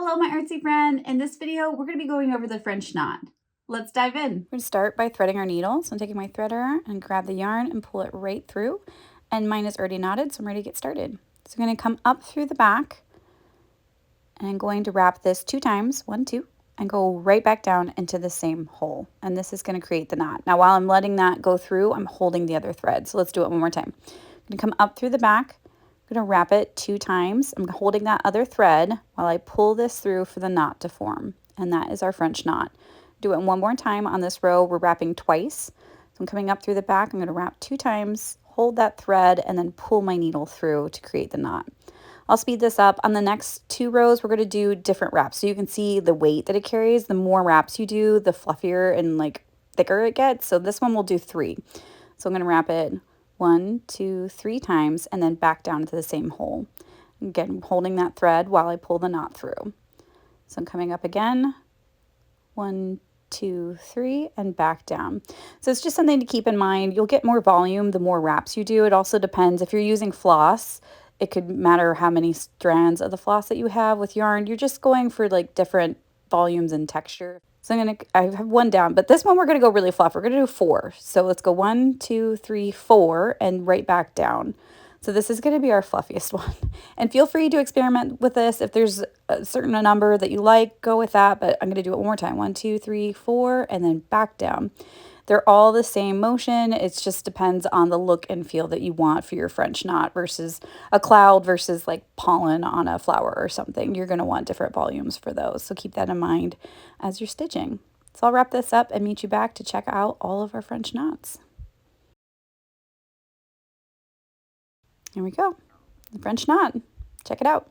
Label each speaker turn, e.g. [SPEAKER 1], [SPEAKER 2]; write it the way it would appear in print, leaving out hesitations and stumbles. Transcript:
[SPEAKER 1] Hello, my artsy friend. In this video, we're going to be going over the French knot. Let's dive in.
[SPEAKER 2] We're going to start by threading our needle. So I'm taking my threader and grab the yarn and pull it right through. And mine is already knotted, so I'm ready to get started. So I'm going to come up through the back and I'm going to wrap this 2 times, 1, 2, and go right back down into the same hole. And this is going to create the knot. Now, while I'm letting that go through, I'm holding the other thread. So let's do it one more time. I'm going to come up through the back. I'm going to wrap it 2 times. I'm holding that other thread while I pull this through for the knot to form. And that is our French knot. Do it one more time on this row. We're wrapping twice. So I'm coming up through the back. I'm going to wrap 2 times, hold that thread, and then pull my needle through to create the knot. I'll speed this up. On the next 2 rows, we're going to do different wraps. So you can see the weight that it carries. The more wraps you do, the fluffier and like thicker it gets. So this one we'll do 3. So I'm going to wrap it 1, 2, 3 times and then back down to the same hole. Again, holding that thread while I pull the knot through. So I'm coming up again, 1, 2, 3, and back down. So it's just something to keep in mind. You'll get more volume the more wraps you do. It also depends if you're using floss. It could matter how many strands of the floss that you have with yarn. You're just going for like different volumes and texture. So I have 1 down, but this one we're gonna go really fluff. We're gonna do 4. So let's go 1, 2, 3, 4, and right back down. So this is gonna be our fluffiest one. And feel free to experiment with this. If there's a certain number that you like, go with that, but I'm gonna do it one more time. 1, 2, 3, 4, and then back down. They're all the same motion. It just depends on the look and feel that you want for your French knot versus a cloud versus like pollen on a flower or something. You're going to want different volumes for those. So keep that in mind as you're stitching. So I'll wrap this up and meet you back to check out all of our French knots. Here we go. The French knot. Check it out.